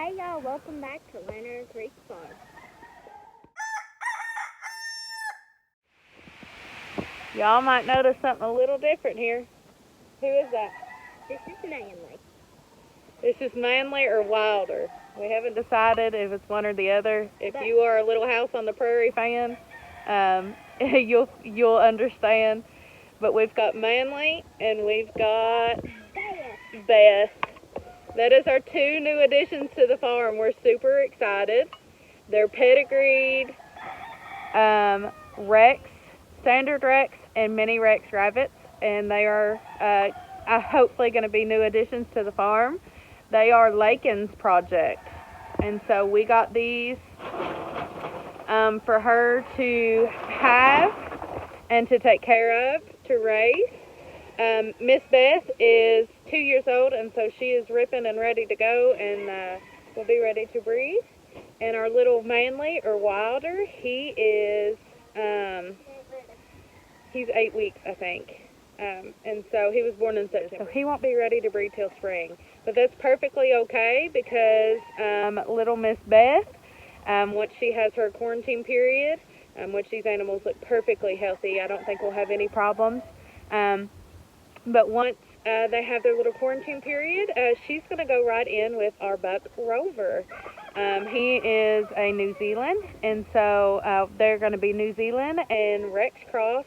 Hey y'all, welcome back to Lantern Creek Farm. Y'all might notice something a little different here. Who is that? This is Manly. This is Manly or Wilder. We haven't decided if it's one or the other. If you are a Little House on the Prairie fan, you'll understand. But we've got Manly and we've got Beth. That is our two new additions to the farm. We're super excited. They're pedigreed Rex, standard Rex, and mini Rex rabbits, and they are hopefully going to be new additions to the farm. They are Lakin's project, and so we got these for her to have and to take care of, to raise. Miss Beth is 2 years old, and so she is ripping and ready to go, and will be ready to breathe. And our little Manly or Wilder, he is he's 8 weeks, I think. And so he was born in September. So he won't be ready to breed till spring. But that's perfectly okay because little Miss Beth, once she has her quarantine period, which these animals look perfectly healthy, I don't think we'll have any problems. But once they have their little quarantine period, she's going to go right in with our buck Rover. He is a New Zealand, and so they're going to be New Zealand and Rex Cross,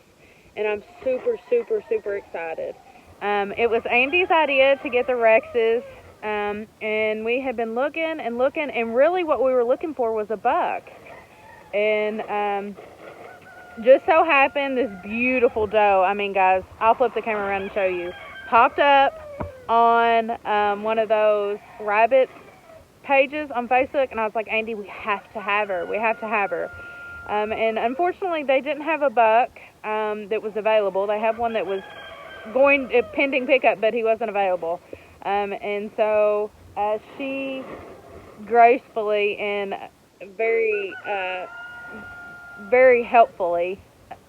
and I'm super, super, super excited. It was Andy's idea to get the Rexes, and we have been looking, and really what we were looking for was a buck. And just so happened this beautiful doe, I mean guys, I'll flip the camera around and show you, popped up on one of those rabbit pages on Facebook, and I was like, Andy, we have to have her. And unfortunately, they didn't have a buck that was available. They have one that was pending pickup, but he wasn't available. And so she gracefully and very, very helpfully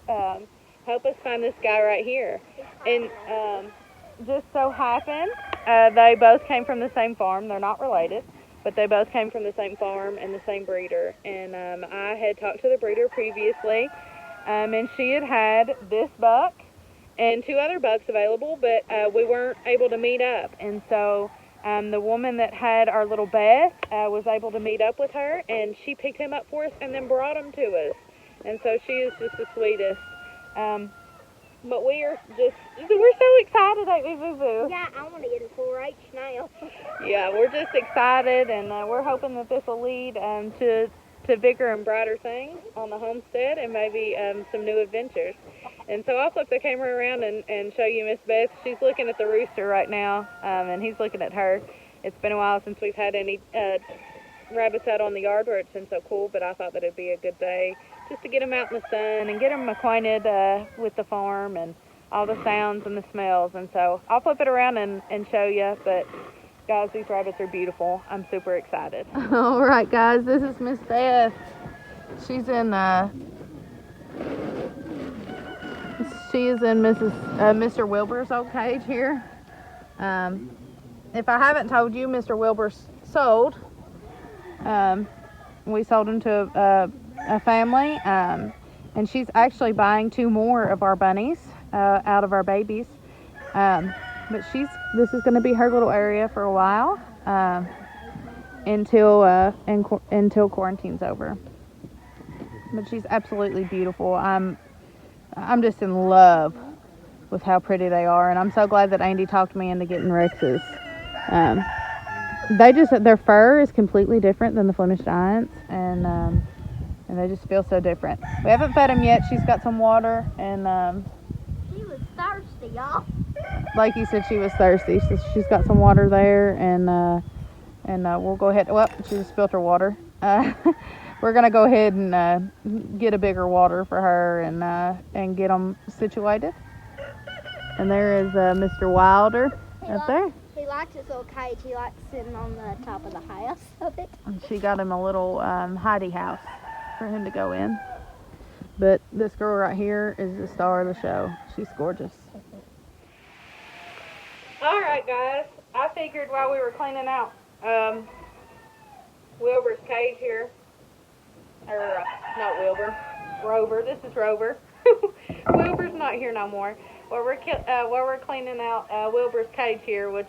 helped us find this guy right here. And just so happened, they both came from the same farm. They're not related, but they both came from the same farm and the same breeder. And I had talked to the breeder previously, and she had this buck and two other bucks available, but we weren't able to meet up. And so the woman that had our little Beth was able to meet up with her, and she picked him up for us and then brought him to us. And so she is just the sweetest. But we're so excited, ain't we, Boo Boo? Yeah, I want to get a 4-H now. Yeah, we're just excited, and we're hoping that this will lead to bigger and brighter things on the homestead, and maybe some new adventures. And so I'll flip the camera around and show you Miss Beth. She's looking at the rooster right now, and he's looking at her. It's been a while since we've had any rabbits out on the yard where it's been so cool, but I thought that it'd be a good day just to get them out in the sun and get them acquainted with the farm and all the sounds and the smells. And so I'll flip it around and show you, but guys, these rabbits are beautiful. I'm super excited. All right, guys, this is Miss Beth. She's in Mr. Wilbur's old cage here. If I haven't told you, Mr. Wilbur's sold. We sold him to a family, and she's actually buying 2 more of our bunnies out of our babies. But this is going to be her little area for a while until quarantine's over. But she's absolutely beautiful. I'm just in love with how pretty they are, and I'm so glad that Andy talked me into getting Rexes. Their fur is completely different than the Flemish Giants, and they just feel so different. We haven't fed them yet. She's got some water, and She was thirsty, y'all. like you said, she was thirsty. So she's got some water there, and we'll go ahead. Well, she just spilled her water. We're gonna go ahead and get a bigger water for her and get them situated. And there is Mr. Wilder up there. He likes his little cage. He likes sitting on the top of the house of it. And she got him a little hidey house for him to go in. But this girl right here is the star of the show. She's gorgeous. All right, guys. I figured while we were cleaning out this is Rover. Wilbur's not here no more. While we're cleaning out Wilbur's cage here, which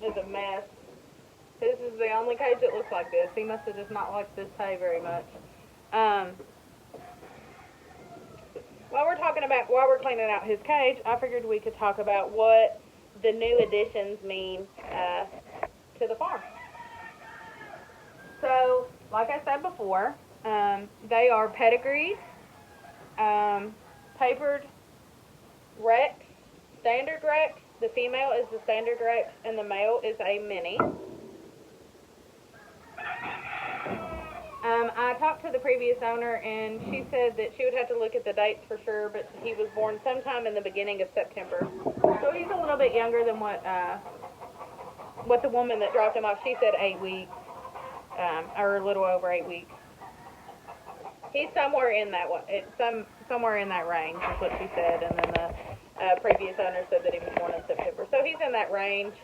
is a mess. This is the only cage that looks like this. He must have just not liked this hay very much. While we're cleaning out his cage, I figured we could talk about what the new additions mean to the farm. So, like I said before, they are pedigreed, papered Rex, standard Rex. The female is the standard Rex, and the male is a mini. I talked to the previous owner, and she said that she would have to look at the dates for sure, but he was born sometime in the beginning of September. So he's a little bit younger than what the woman that dropped him off, she said 8 weeks, or a little over 8 weeks. He's somewhere in that somewhere in that range is what she said, and then the previous owner said that he was born in September. So he's in that range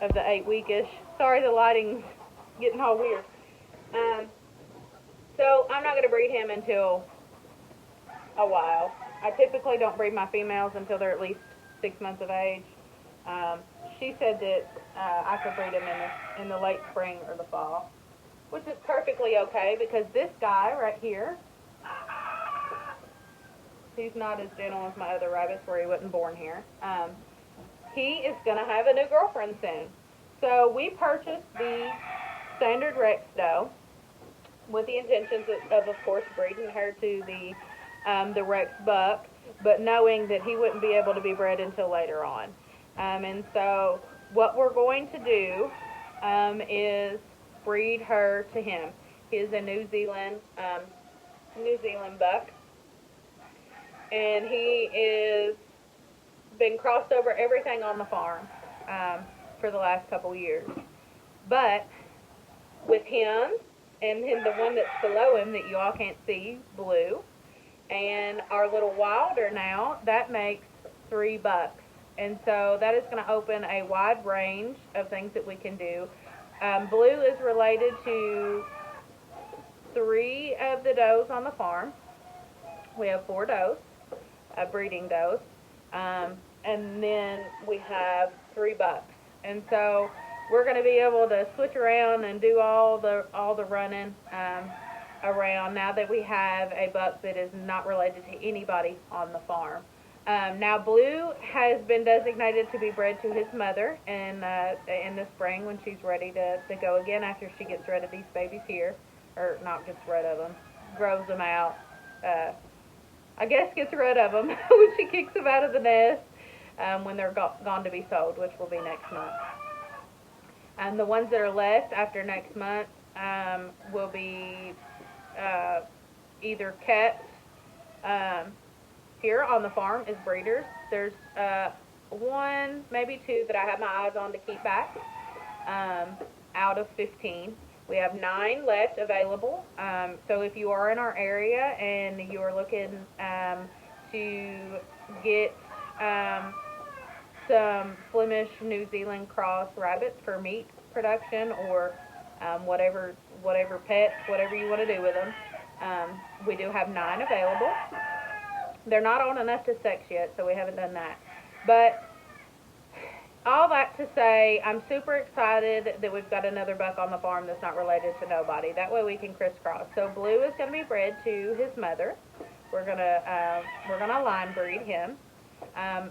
of the 8-weekish. Sorry, the lighting's getting all weird. So I'm not going to breed him until a while. I typically don't breed my females until they're at least 6 months of age. She said that I could breed him in the late spring or the fall, which is perfectly okay because this guy right here, he's not as gentle as my other rabbits where he wasn't born here. He is going to have a new girlfriend soon. So we purchased the standard Rex doe with the intentions of course, breeding her to the Rex buck, but knowing that he wouldn't be able to be bred until later on. And so what we're going to do is breed her to him. He is a New Zealand buck, and he is been crossed over everything on the farm for the last couple years. But with him and the one that's below him that you all can't see, Blue, and our little Wilder now, that makes 3 bucks. And so that is going to open a wide range of things that we can do. Blue is related to 3 of the does on the farm. We have 4 does, breeding does, and then we have 3 bucks. And so we're going to be able to switch around and do all the running around now that we have a buck that is not related to anybody on the farm. Now Blue has been designated to be bred to his mother in the spring when she's ready to go again after she gets rid of these babies here, or not gets rid of them, grows them out. I guess gets rid of them when she kicks them out of the nest when they're gone to be sold, which will be next month. And the ones that are left after next month will be either kept here on the farm as breeders. There's 1, maybe 2 that I have my eyes on to keep back out of 15. We have 9 left available. So if you are in our area and you are looking to get some Flemish New Zealand cross rabbits for meat production or whatever pets, whatever you want to do with them, we do have 9 available. They're not old enough to sex yet, so we haven't done that. But all that to say, I'm super excited that we've got another buck on the farm that's not related to nobody. That way we can crisscross. So Blue is going to be bred to his mother. We're gonna line breed him.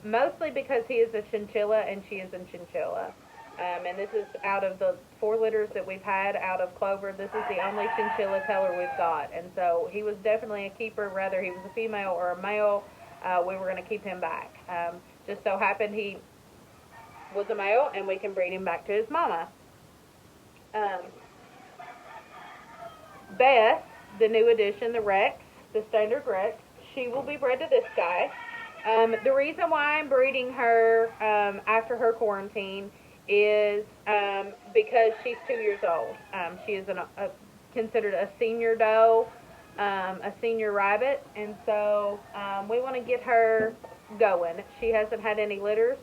Mostly because he is a chinchilla and she is a chinchilla. And this is out of the 4 litters that we've had out of Clover, this is the only chinchilla teller we've got. And so he was definitely a keeper, whether he was a female or a male, we were going to keep him back. Just so happened he was a male and we can breed him back to his mama. Beth, the new addition, the Rex, the standard Rex, she will be bred to this guy. The reason why I'm breeding her after her quarantine is because she's 2 years old. She is considered a senior doe, a senior rabbit, and so we want to get her going. She hasn't had any litters.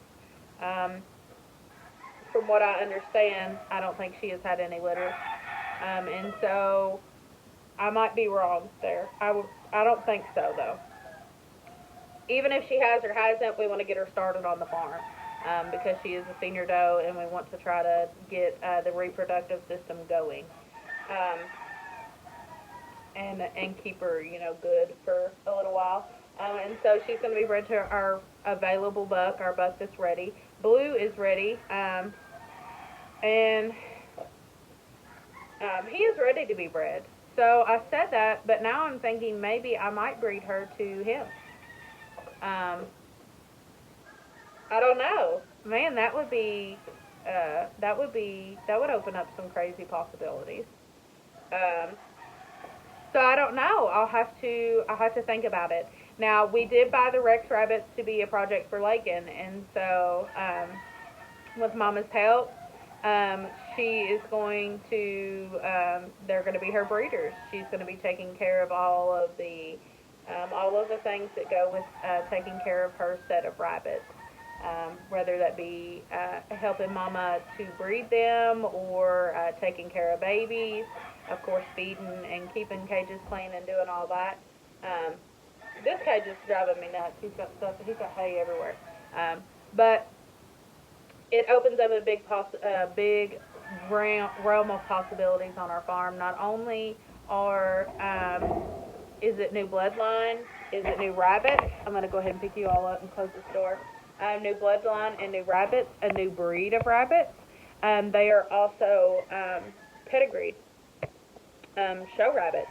From what I understand, I don't think she has had any litters. And so I might be wrong there. I don't think so though. Even if she has or hasn't, we want to get her started on the farm because she is a senior doe, and we want to try to get the reproductive system going, um, and keep her, good for a little while. And so she's going to be bred to our available buck, our buck that's ready. Blue is ready, and he is ready to be bred. So I said that, but now I'm thinking maybe I might breed her to him. I don't know. Man, that would open up some crazy possibilities. Um, so I don't know. I'll have to think about it. Now, we did buy the Rex rabbits to be a project for Lakin, and so with Mama's help, she is going to they're going to be her breeders. She's going to be taking care of all of the things that go with taking care of her set of rabbits. Whether that be helping Mama to breed them or taking care of babies, of course feeding and keeping cages clean and doing all that. This cage is driving me nuts. He's got hay everywhere. But it opens up a big realm of possibilities on our farm. Not only is it new bloodline, is it new rabbits? I'm going to go ahead and pick you all up and close this door. New bloodline and new rabbits, a new breed of rabbits. They are also pedigreed show rabbits.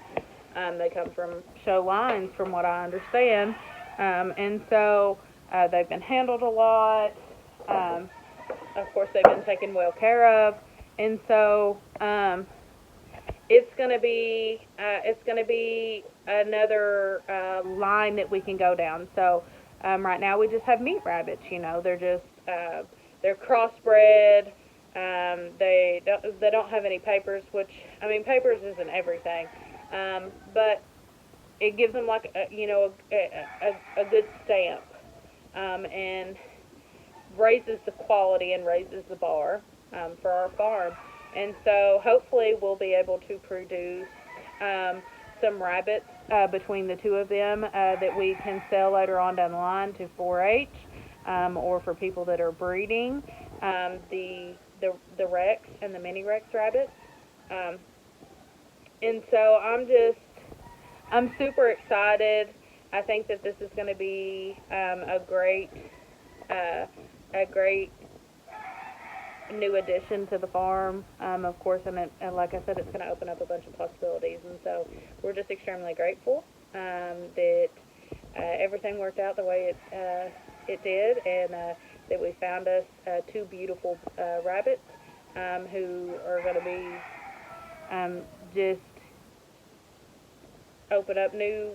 They come from show lines, from what I understand. And so they've been handled a lot. Of course, they've been taken well care of. And so it's going to be another line that we can go down. So right now we just have meat rabbits. They're crossbred. They don't have any papers, which papers isn't everything, but it gives them like a good stamp, and raises the quality and raises the bar for our farm. And so hopefully we'll be able to produce some rabbits between the two of them that we can sell later on down the line to 4-H or for people that are breeding the Rex and the mini Rex rabbits. And so I'm super excited. I think that this is going to be a great new addition to the farm, of course, and like I said, it's going to open up a bunch of possibilities, and so we're just extremely grateful that everything worked out the way it did, and that we found us two beautiful rabbits who are going to be just open up new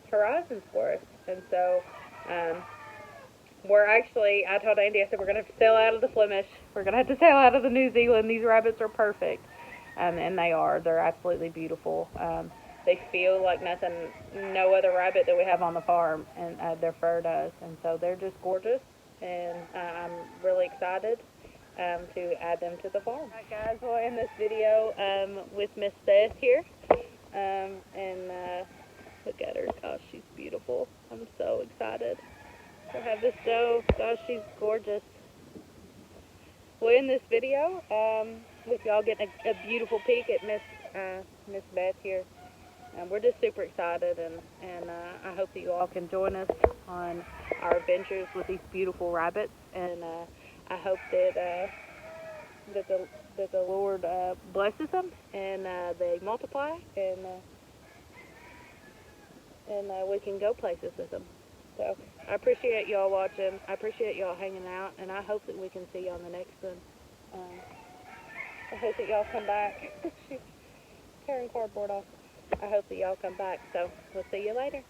horizons for us. And so I told Andy, I said, we're going to have to sail out of the Flemish. We're going to have to sail out of the New Zealand. These rabbits are perfect. And they are. They're absolutely beautiful. They feel like no other rabbit that we have on the farm, and their fur does. And so they're just gorgeous. And I'm really excited to add them to the farm. All right, guys, we'll end this video with Miss Beth here. And look at her. Gosh, she's beautiful. I'm so excited to have this doe. Gosh, she's gorgeous. We'll end this video with y'all getting a beautiful peek at Miss Beth here. We're just super excited, and I hope that you all can join us on our adventures with these beautiful rabbits. And I hope that the Lord blesses them, and they multiply, and we can go places with them. So I appreciate y'all watching. I appreciate y'all hanging out, and I hope that we can see you on the next one. I hope that y'all come back. She's tearing cardboard off. I hope that y'all come back. So we'll see you later.